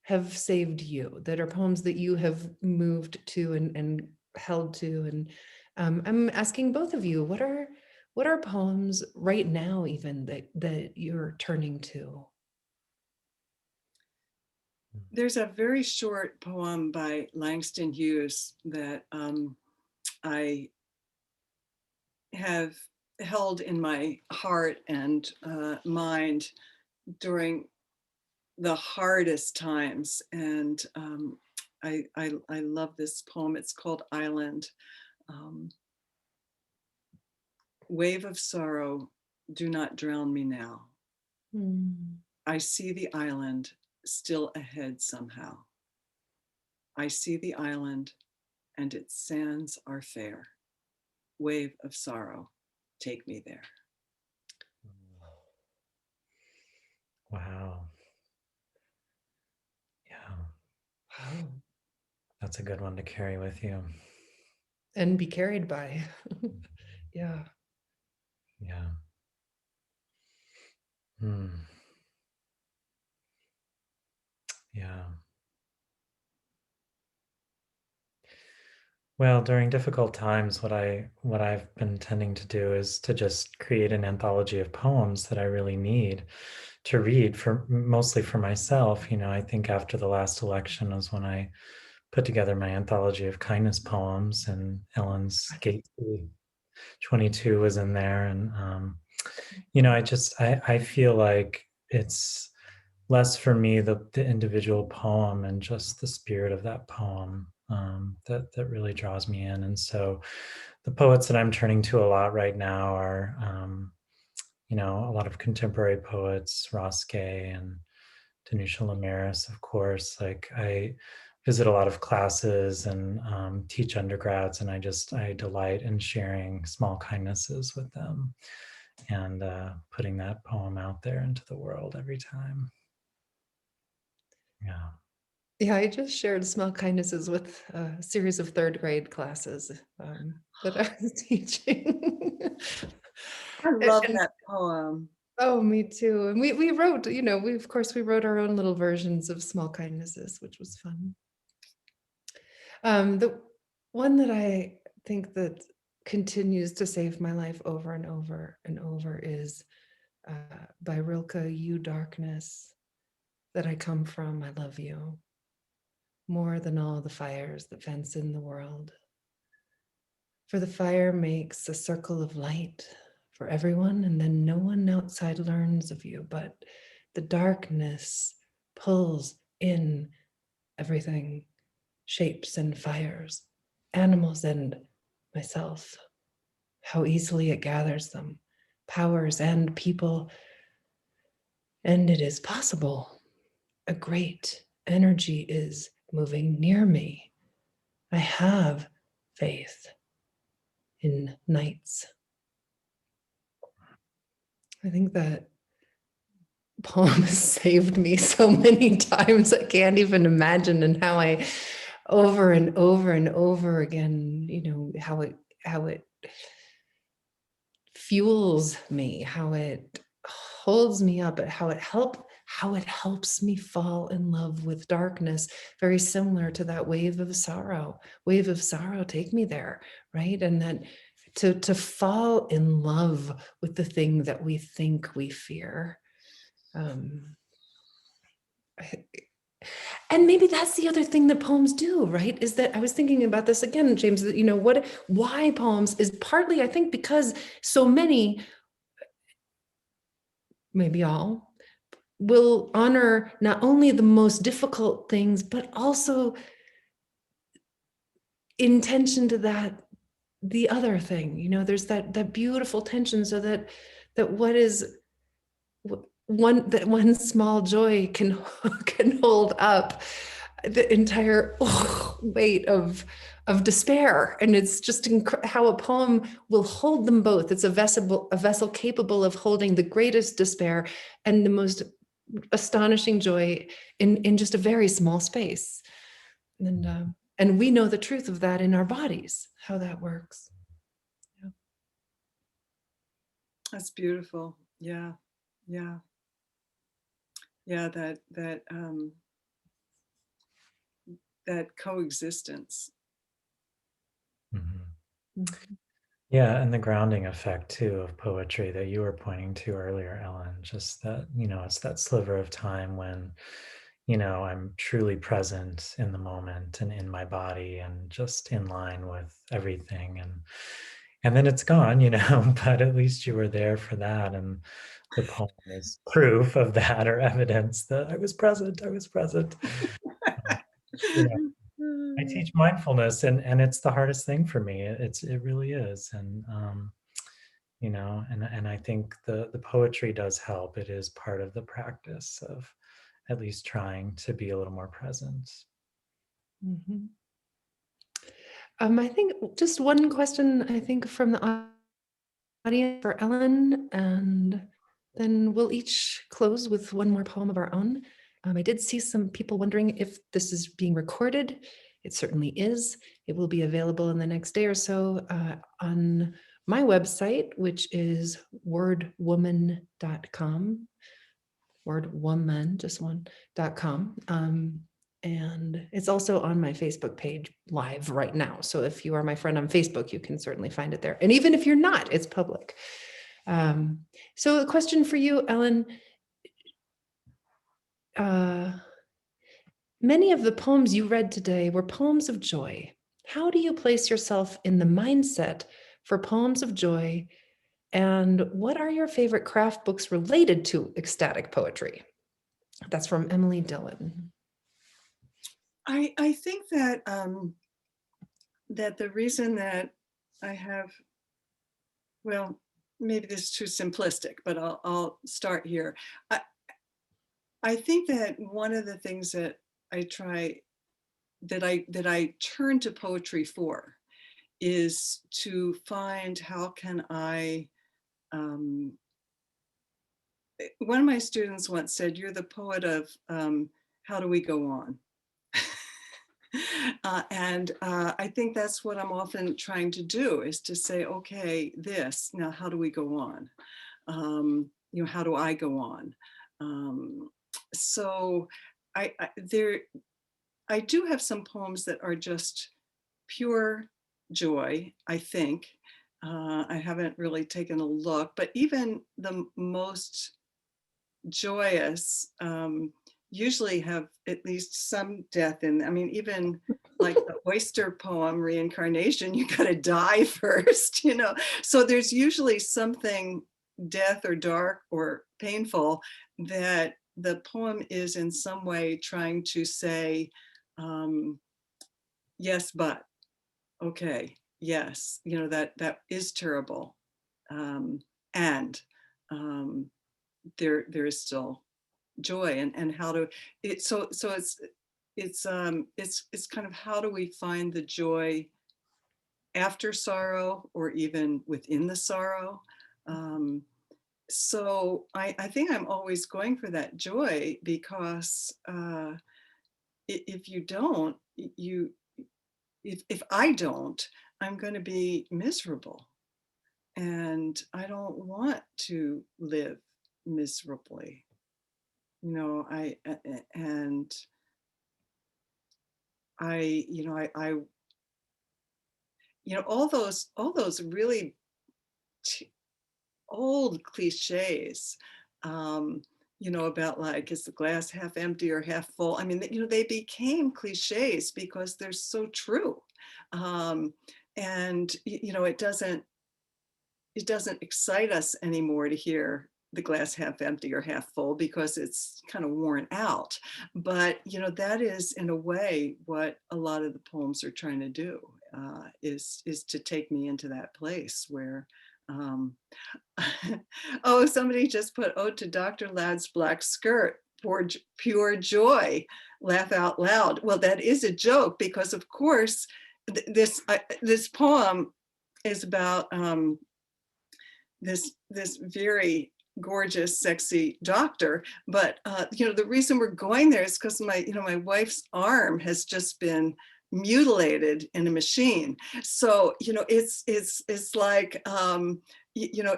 have saved you, that are poems that you have moved to and held to. And I'm asking both of you, what are poems right now even that you're turning to? There's a very short poem by Langston Hughes that I have held in my heart and mind during the hardest times. And I love this poem. It's called Island. Wave of sorrow, do not drown me now. I see the island still ahead somehow. I see the island and its sands are fair. Wave of sorrow, take me there. Wow. Yeah. Wow. That's a good one to carry with you. And be carried by. Yeah. Yeah. Hmm. Yeah. Well, during difficult times, what I've been tending to do is to just create an anthology of poems that I really need to read, for mostly for myself. I think after the last election was when I put together my anthology of kindness poems, and Ellen's Gate 22 was in there. And I feel like it's less for me the individual poem and just the spirit of that poem, that really draws me in. And so the poets that I'm turning to a lot right now are a lot of contemporary poets, Ross Gay and Tanusha Lamaris, of course. Like, I visit a lot of classes and teach undergrads, and I delight in sharing small kindnesses with them, and putting that poem out there into the world every time. Yeah. Yeah, I just shared small kindnesses with a series of third grade classes that I was teaching. I And, love and that poem. oh, me too. And we wrote, we wrote our own little versions of small kindnesses, which was fun. The one that I think that continues to save my life over and over and over is by Rilke, You Darkness, that I come from, I love you, more than all the fires that fence in the world. For the fire makes a circle of light for everyone, and then no one outside learns of you, but the darkness pulls in everything, shapes and fires, animals and myself. How easily it gathers them, powers and people. And it is possible. A great energy is moving near me. I have faith in nights. I think that poem has saved me so many times I can't even imagine, and how I over and over and over again, how it fuels me, how it holds me up, how it helps me fall in love with darkness, very similar to that wave of sorrow, take me there, right? And that to fall in love with the thing that we think we fear. And maybe that's the other thing that poems do, right? Is that I was thinking about this again, James, that, why poems is partly, I think, because so many, maybe all, will honor not only the most difficult things, but also intention to that, the other thing, there's that beautiful tension, so that what is one small joy can can hold up the entire weight of despair. And it's just how a poem will hold them both. It's a vessel capable of holding the greatest despair and the most astonishing joy in just a very small space. And we know the truth of that in our bodies, how that works. Yeah. That's beautiful. Yeah. Yeah. Yeah. That coexistence. Mm-hmm. Yeah, and the grounding effect too of poetry that you were pointing to earlier, Ellen. Just that, it's that sliver of time when, I'm truly present in the moment and in my body and just in line with everything. And then it's gone, but at least you were there for that. And the poem is proof of that, or evidence that I was present. I was present. Yeah. I teach mindfulness, and it's the hardest thing for me. It really is. And and I think the poetry does help. It is part of the practice of at least trying to be a little more present. Mhm. I think just one question, I think, from the audience for Ellen, and then we'll each close with one more poem of our own. I did see some people wondering if this is being recorded. It certainly is. It will be available in the next day or so on my website, which is wordwoman.com, wordwoman, just one.com. And it's also on my Facebook page live right now. So if you are my friend on Facebook, you can certainly find it there. And even if you're not, it's public. So a question for you, Ellen. Many of the poems you read today were poems of joy. How do you place yourself in the mindset for poems of joy? And what are your favorite craft books related to ecstatic poetry? That's from Emily Dillon. I think that that the reason that I have, well, maybe this is too simplistic, but I'll start here. I think that one of the things that I try that I turn to poetry for is to find how can I. One of my students once said, "You're the poet of how do we go on?" I think that's what I'm often trying to do, is to say, okay, this, now how do we go on? How do I go on? Um, so there, I do have some poems that are just pure joy, I think. I haven't really taken a look, but even the most joyous usually have at least some death in. I mean, even like the oyster poem Reincarnation, you got to die first, so there's usually something death or dark or painful that the poem is in some way trying to say, yes, but okay, yes, that is terrible, and there is still joy, and how to it so it's kind of how do we find the joy after sorrow or even within the sorrow. So I think I'm always going for that joy, because if you don't, you if I don't, I'm going to be miserable, and I don't want to live miserably. I and I all those really t- old cliches, um, about like, is the glass half empty or half full? I mean, they became cliches because they're so true. Um, and it doesn't excite us anymore to hear the glass half empty or half full, because it's kind of worn out. But that is in a way what a lot of the poems are trying to do, is to take me into that place where um, oh, somebody just put ode to Dr. Ladd's black skirt, pure joy, laugh out loud. Well, that is a joke, because of course this poem is about this very gorgeous, sexy doctor. But the reason we're going there is because my wife's arm has just been mutilated in a machine. So it's like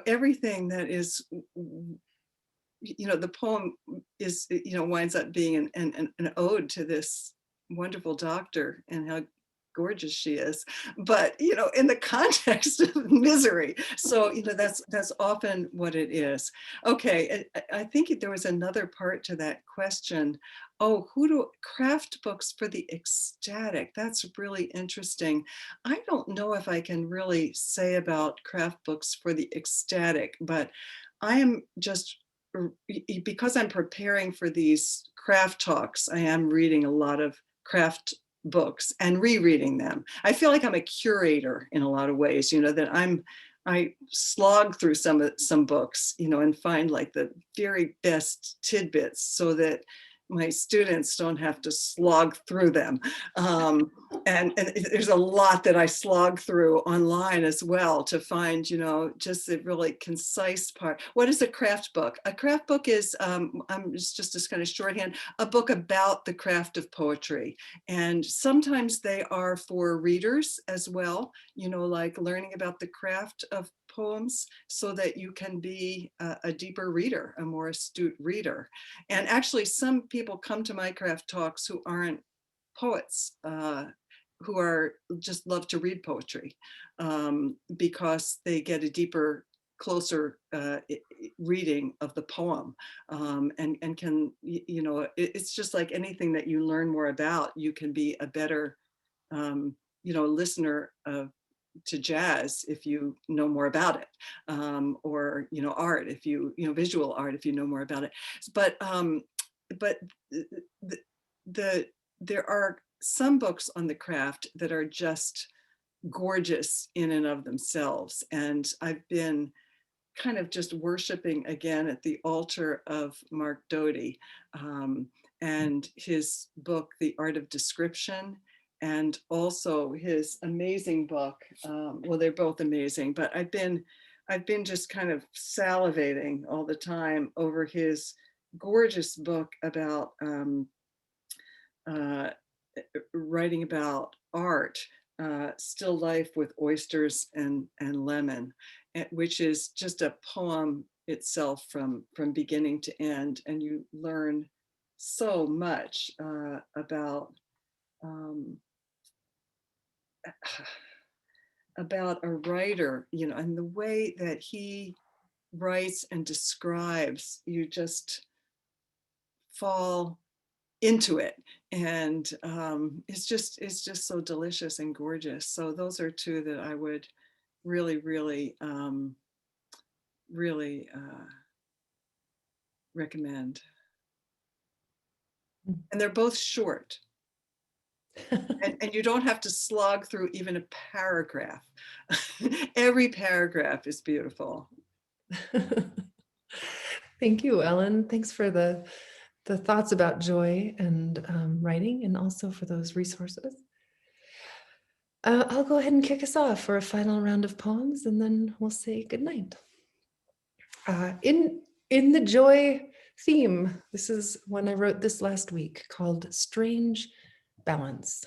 everything that is, the poem is, winds up being an ode to this wonderful doctor and how gorgeous she is, but in the context of misery. So that's often what it is. Okay, I think there was another part to that question. Oh, who do craft books for the ecstatic? That's really interesting. I don't know if I can really say about craft books for the ecstatic, but I am just, because I'm preparing for these craft talks, I am reading a lot of craft books and rereading them. I feel like I'm a curator in a lot of ways, that I slog through some books, and find like the very best tidbits so that my students don't have to slog through them. And there's a lot that I slog through online as well to find, just the really concise part. What is a craft book? A craft book is, just this kind of shorthand, a book about the craft of poetry. And sometimes they are for readers as well, like learning about the craft of poems so that you can be a deeper reader, a more astute reader. And actually, some people come to my craft talks who aren't poets, who are just love to read poetry, because they get a deeper, closer reading of the poem, and can, it's just like anything that you learn more about, you can be a better, listener to jazz if you know more about it, or art if visual art if you know more about it. But there are some books on the craft that are just gorgeous in and of themselves, and I've been kind of just worshiping again at the altar of Mark Doty, and his book The Art of Description, and also his amazing book, well, they're both amazing, but I've been just kind of salivating all the time over his gorgeous book about uh, writing about art, Still Life with Oysters and Lemon, which is just a poem itself from beginning to end, and you learn so much um, about a writer, and the way that he writes and describes, you just fall into it, and it's just so delicious and gorgeous. So those are two that I would really, really, really recommend, and they're both short, and you don't have to slog through even a paragraph. Every paragraph is beautiful. Thank you, Ellen. Thanks for the thoughts about joy and writing, and also for those resources. I'll go ahead and kick us off for a final round of poems, and then we'll say goodnight. In the joy theme, this is one I wrote this last week called Strange Balance.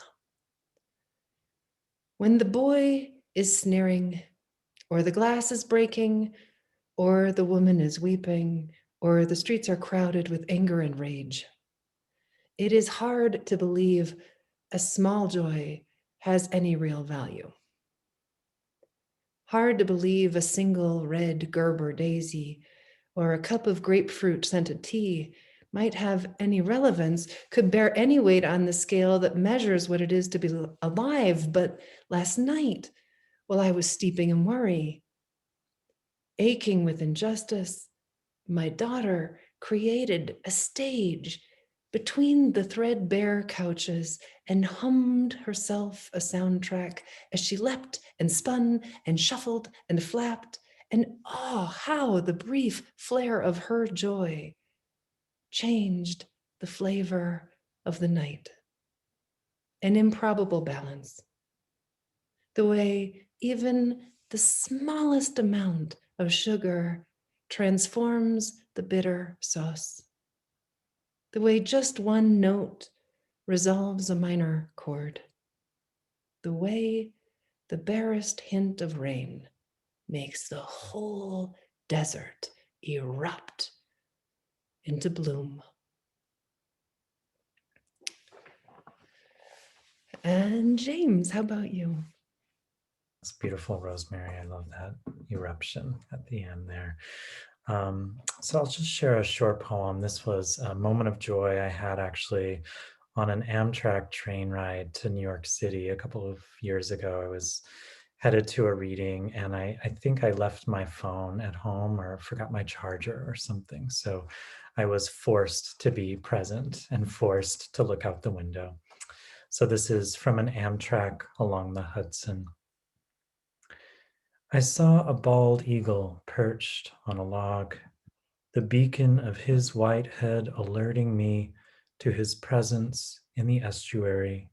When the boy is sneering, or the glass is breaking, or the woman is weeping, or the streets are crowded with anger and rage, it is hard to believe a small joy has any real value. Hard to believe a single red Gerber daisy or a cup of grapefruit scented tea might have any relevance, could bear any weight on the scale that measures what it is to be alive. But last night, while I was steeping in worry, aching with injustice, my daughter created a stage between the threadbare couches and hummed herself a soundtrack as she leapt and spun and shuffled and flapped. And oh, how the brief flare of her joy changed the flavor of the night. An improbable balance. The way even the smallest amount of sugar transforms the bitter sauce. The way just one note resolves a minor chord. The way the barest hint of rain makes the whole desert erupt into bloom. And James, how about you? It's beautiful, Rosemary. I love that eruption at the end there. So I'll just share a short poem. This was a moment of joy I had actually on an Amtrak train ride to New York City a couple of years ago. I was headed to a reading, and I think I left my phone at home or forgot my charger or something. So I was forced to be present and forced to look out the window. So this is from an Amtrak along the Hudson. I saw a bald eagle perched on a log, the beacon of his white head alerting me to his presence in the estuary,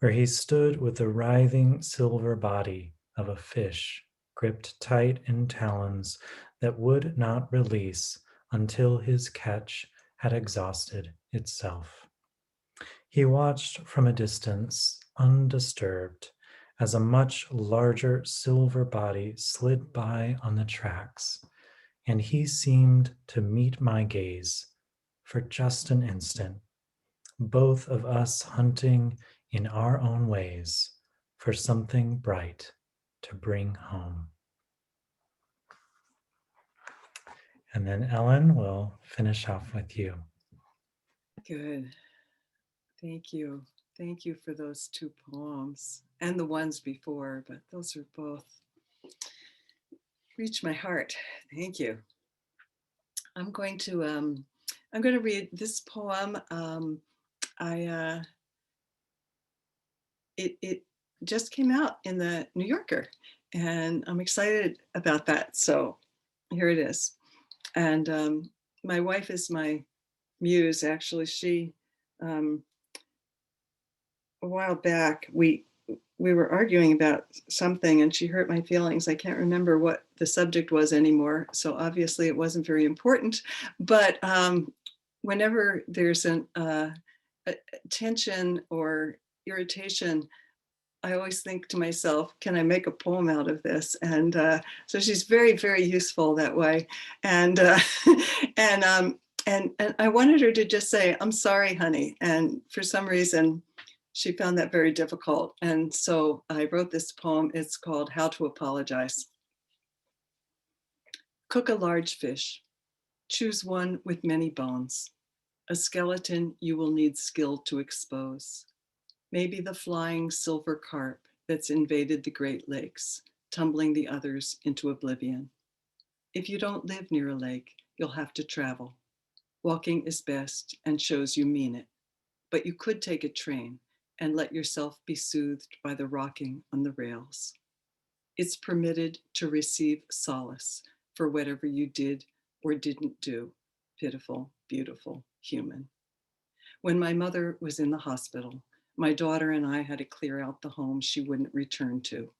where he stood with the writhing silver body of a fish gripped tight in talons that would not release until his catch had exhausted itself. He watched from a distance, undisturbed, as a much larger silver body slid by on the tracks, and he seemed to meet my gaze for just an instant, both of us hunting in our own ways for something bright to bring home. And then Ellen will finish off with you. Good. Thank you. Thank you for those two poems and the ones before, but those are both reach my heart. Thank you. I'm going to read this poem. It just came out in the New Yorker, and I'm excited about that. So here it is. And my wife is my muse. Actually, she a while back we were arguing about something, and she hurt my feelings. I can't remember what the subject was anymore, so obviously it wasn't very important. But whenever there's a tension or irritation, I always think to myself, can I make a poem out of this? And so she's very, very useful that way. And and and I wanted her to just say, "I'm sorry, honey." And for some reason, she found that very difficult. And so I wrote this poem. It's called "How to Apologize." Cook a large fish. Choose one with many bones. A skeleton you will need skill to expose. Maybe the flying silver carp that's invaded the Great Lakes, tumbling the others into oblivion. If you don't live near a lake, you'll have to travel. Walking is best and shows you mean it, but you could take a train and let yourself be soothed by the rocking on the rails. It's permitted to receive solace for whatever you did or didn't do, pitiful, beautiful human. When my mother was in the hospital, my daughter and I had to clear out the home she wouldn't return to.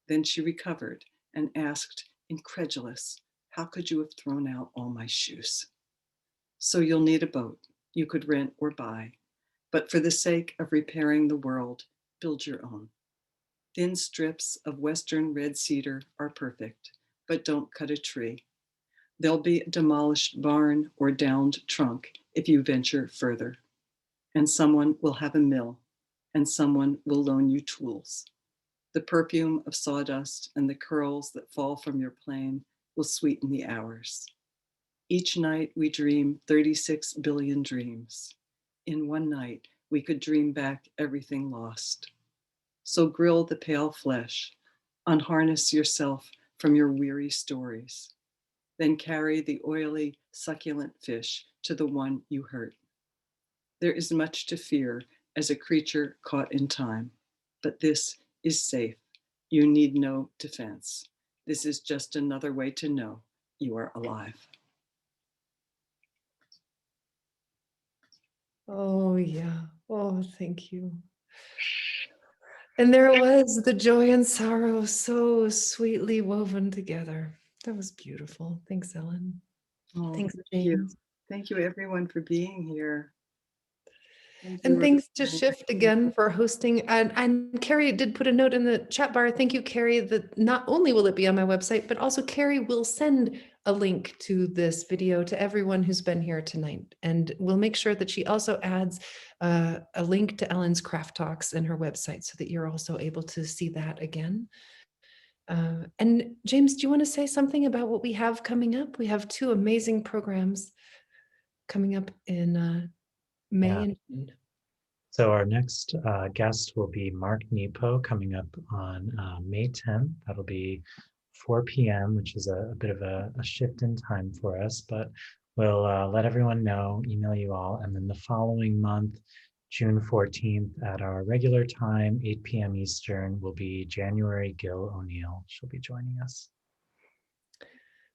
Then she recovered and asked, incredulous, how could you have thrown out all my shoes? So you'll need a boat you could rent or buy, but for the sake of repairing the world, build your own. Thin strips of Western red cedar are perfect, but don't cut a tree. There'll be a demolished barn or downed trunk if you venture further. And someone will have a mill, and someone will loan you tools. The perfume of sawdust and the curls that fall from your plane will sweeten the hours. Each night we dream 36 billion dreams. In one night, we could dream back everything lost. So grill the pale flesh, unharness yourself from your weary stories. Then carry the oily, succulent fish to the one you hurt. There is much to fear as a creature caught in time, but this is safe. You need no defense. This is just another way to know you are alive. Oh, yeah. Oh, thank you. And there was the joy and sorrow so sweetly woven together. That was beautiful. Thanks, Ellen. Oh, Thanks, thank you. James. Thank you, everyone, for being here. Thank And you, thanks to Rosemary. Shift again for hosting. And Carrie did put a note in the chat bar. Thank you, Carrie, that not only will it be on my website, but also Carrie will send a link to this video to everyone who's been here tonight. And we'll make sure that she also adds a link to Ellen's Craft Talks in her website so that you're also able to see that again. And James, do you want to say something about what we have coming up? We have two amazing programs coming up in May and June. So our next guest will be Mark Nepo coming up on May 10th. That'll be 4 p.m., which is a bit of a shift in time for us, but we'll let everyone know, email you all. And then the following month, June 14th at our regular time, 8 p.m. Eastern, will be January Gill O'Neill. She'll be joining us.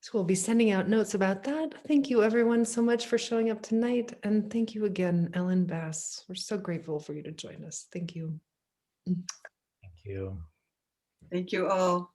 So we'll be sending out notes about that. Thank you everyone so much for showing up tonight. And thank you again, Ellen Bass. We're so grateful for you to join us. Thank you. Thank you. Thank you all.